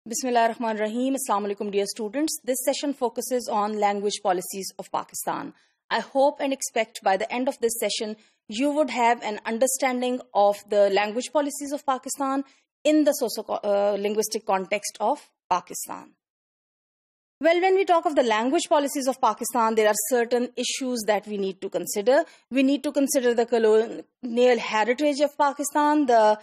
Bismillahirrahmanirrahim. Assalamu alaikum, dear students. This session focuses on language policies of Pakistan. I hope and expect by the end of this session, you would have an understanding of the language policies of Pakistan in the socio-linguistic context of Pakistan. Well, when we talk of the language policies of Pakistan, there are certain issues that we need to consider. We need to consider the colonial heritage of Pakistan, the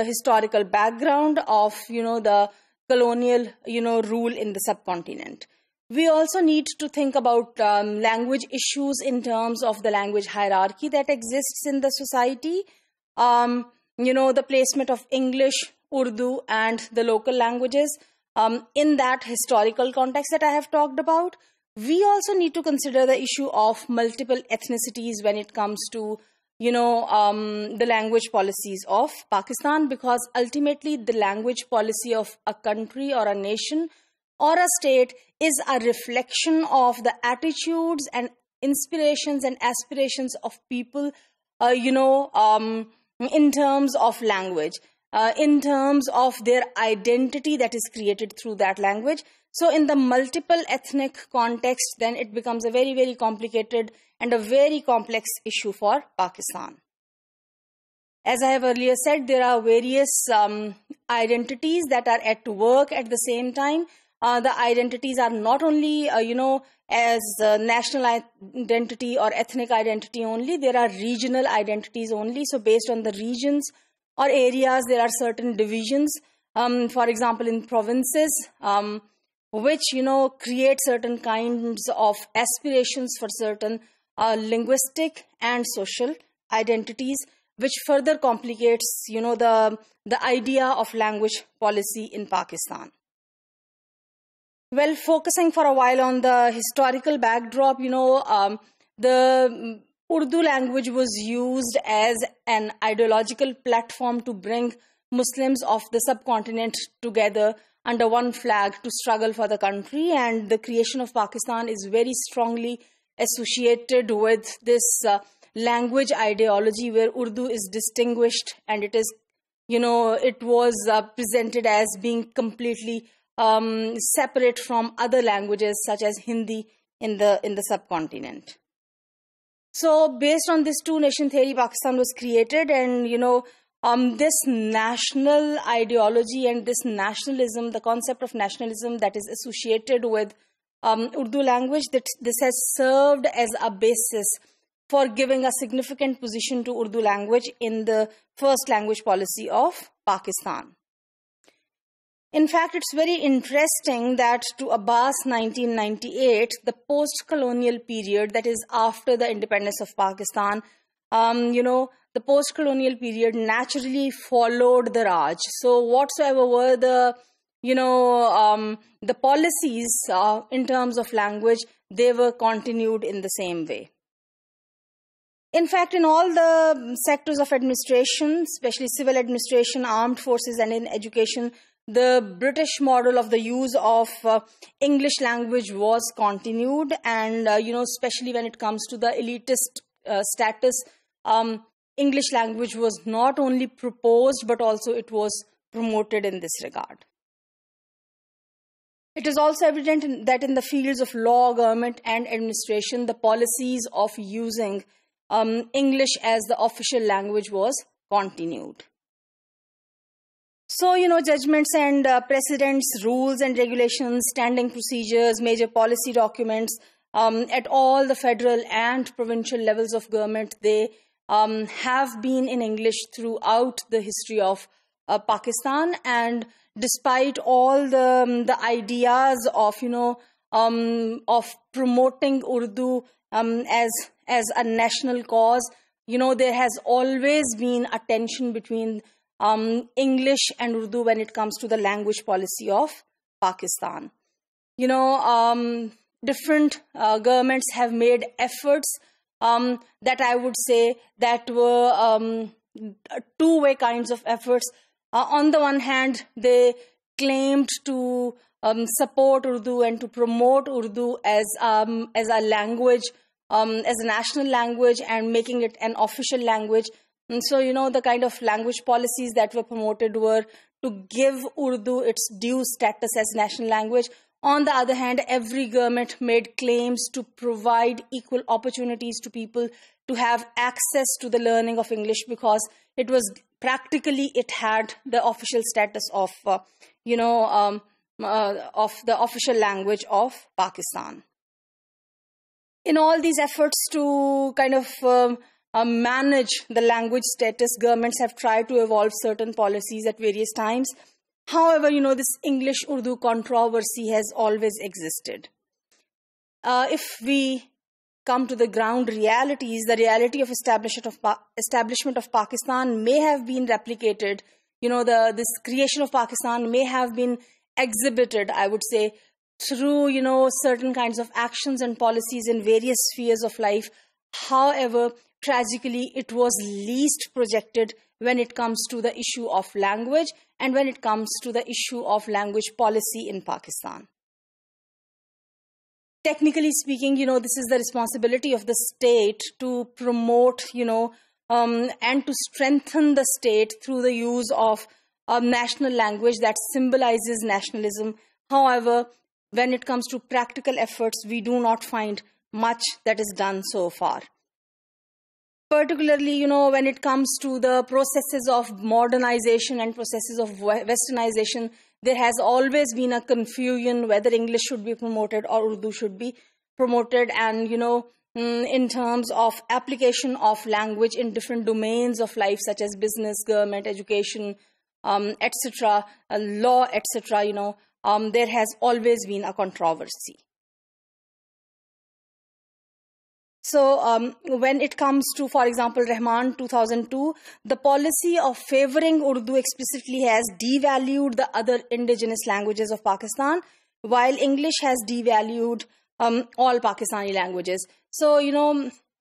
historical background of the colonial rule in the subcontinent. We also need to think about language issues in terms of the language hierarchy that exists in the society. The placement of English, Urdu, and the local languages in that historical context that I have talked about. We also need to consider the issue of multiple ethnicities when it comes to the language policies of Pakistan, because ultimately the language policy of a country or a nation or a state is a reflection of the attitudes and inspirations and aspirations of people, in terms of language, in terms of their identity that is created through that language. So in the multiple ethnic context, then it becomes a very, very complicated and a very complex issue for Pakistan. As I have earlier said, there are various identities that are at work at the same time. The identities are not only, as national identity or ethnic identity only. There are regional identities only. So based on the regions or areas, there are certain divisions. For example, in provinces, which create certain kinds of aspirations for certain linguistic and social identities, which further complicates the idea of language policy in Pakistan. Well, focusing for a while on the historical backdrop, the Urdu language was used as an ideological platform to bring Muslims of the subcontinent together under one flag to struggle for the country, and the creation of Pakistan is very strongly associated with this language ideology where Urdu is distinguished, and it is, it was presented as being completely separate from other languages such as Hindi in the subcontinent. So based on this two-nation theory, Pakistan was created, and this national ideology and this nationalism, the concept of nationalism that is associated with Urdu language, that this has served as a basis for giving a significant position to Urdu language in the first language policy of Pakistan. In fact, it's very interesting that to Abbas 1998, the post-colonial period, that is after the independence of Pakistan, the post-colonial period naturally followed the Raj. So whatsoever were the policies in terms of language, they were continued in the same way. In fact, in all the sectors of administration, especially civil administration, armed forces, and in education, the British model of the use of English language was continued, and especially when it comes to the elitist status, English language was not only proposed but also it was promoted in this regard. It is also evident that in the fields of law, government, and administration, the policies of using English as the official language was continued. So, judgments and precedents, rules and regulations, standing procedures, major policy documents at all the federal and provincial levels of government, they have been in English throughout the history of Pakistan. And despite all the ideas of, of promoting Urdu as a national cause, there has always been a tension between English and Urdu when it comes to the language policy of Pakistan. Different governments have made efforts that I would say that were two-way kinds of efforts. On the one hand, they claimed to support Urdu and to promote Urdu as a language, as a national language, and making it an official language. And so, the kind of language policies that were promoted were to give Urdu its due status as national language. On the other hand, every government made claims to provide equal opportunities to people to have access to the learning of English, because it was practically, it had the official status of, of the official language of Pakistan. In all these efforts to kind of manage the language status, governments have tried to evolve certain policies at various times. However, this English-Urdu controversy has always existed. If we come to the ground realities, the reality of establishment of Pakistan may have been replicated. This creation of Pakistan may have been exhibited, I would say, through, certain kinds of actions and policies in various spheres of life. However, tragically, it was least projected when it comes to the issue of language and when it comes to the issue of language policy in Pakistan. Technically speaking, this is the responsibility of the state to promote, and to strengthen the state through the use of a national language that symbolizes nationalism. However, when it comes to practical efforts, we do not find much that is done so far. Particularly, when it comes to the processes of modernization and processes of westernization, there has always been a confusion whether English should be promoted or Urdu should be promoted. And, in terms of application of language in different domains of life, such as business, government, education, etc., law, etc., there has always been a controversy. So when it comes to, for example, Rahman 2002, the policy of favoring Urdu explicitly has devalued the other indigenous languages of Pakistan, while English has devalued all Pakistani languages. So,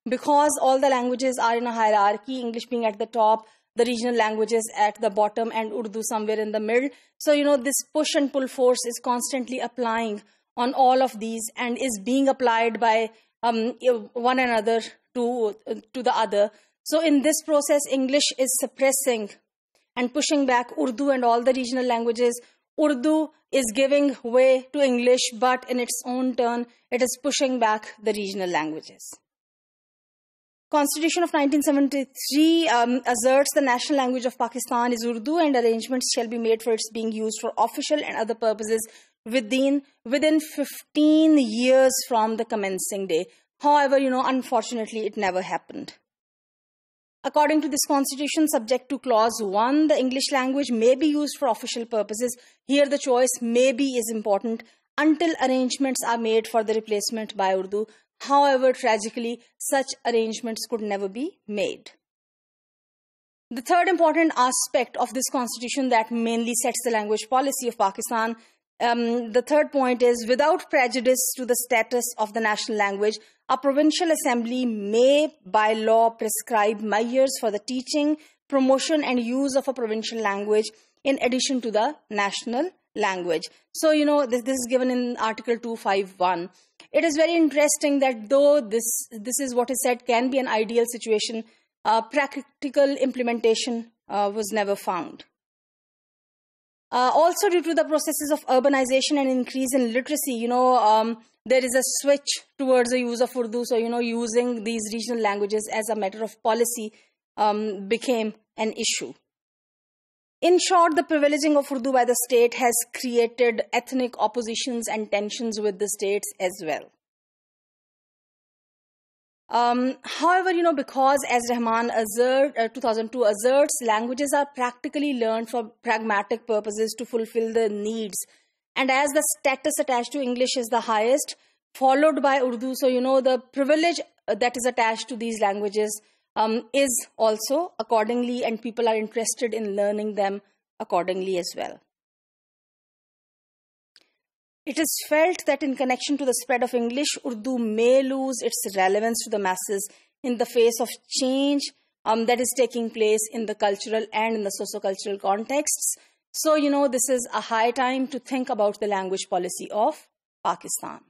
because all the languages are in a hierarchy, English being at the top, the regional languages at the bottom, and Urdu somewhere in the middle. So, this push and pull force is constantly applying on all of these and is being applied by one another to the other. So in this process, English is suppressing and pushing back Urdu and all the regional languages. Urdu is giving way to English, but in its own turn, it is pushing back the regional languages. Constitution of 1973 asserts the national language of Pakistan is Urdu, and arrangements shall be made for its being used for official and other purposes within 15 years from the commencing day. However, unfortunately, it never happened. According to this constitution, subject to clause 1, the English language may be used for official purposes. Here the choice "maybe" is important until arrangements are made for the replacement by Urdu. However, tragically, such arrangements could never be made. The third important aspect of this constitution that mainly sets the language policy of Pakistan, the third point is, without prejudice to the status of the national language, a provincial assembly may by law prescribe measures for the teaching, promotion and use of a provincial language in addition to the national language. So, this is given in Article 251. It is very interesting that though this is what is said can be an ideal situation, practical implementation was never found. Also, due to the processes of urbanization and increase in literacy, there is a switch towards the use of Urdu. So, using these regional languages as a matter of policy became an issue. In short, the privileging of Urdu by the state has created ethnic oppositions and tensions with the states as well. However, because as Rahman 2002 asserts, languages are practically learned for pragmatic purposes to fulfill the needs. And as the status attached to English is the highest, followed by Urdu, so the privilege that is attached to these languages is also accordingly, and people are interested in learning them accordingly as well. It is felt that in connection to the spread of English, Urdu may lose its relevance to the masses in the face of change that is taking place in the cultural and in the socio-cultural contexts. So, this is a high time to think about the language policy of Pakistan.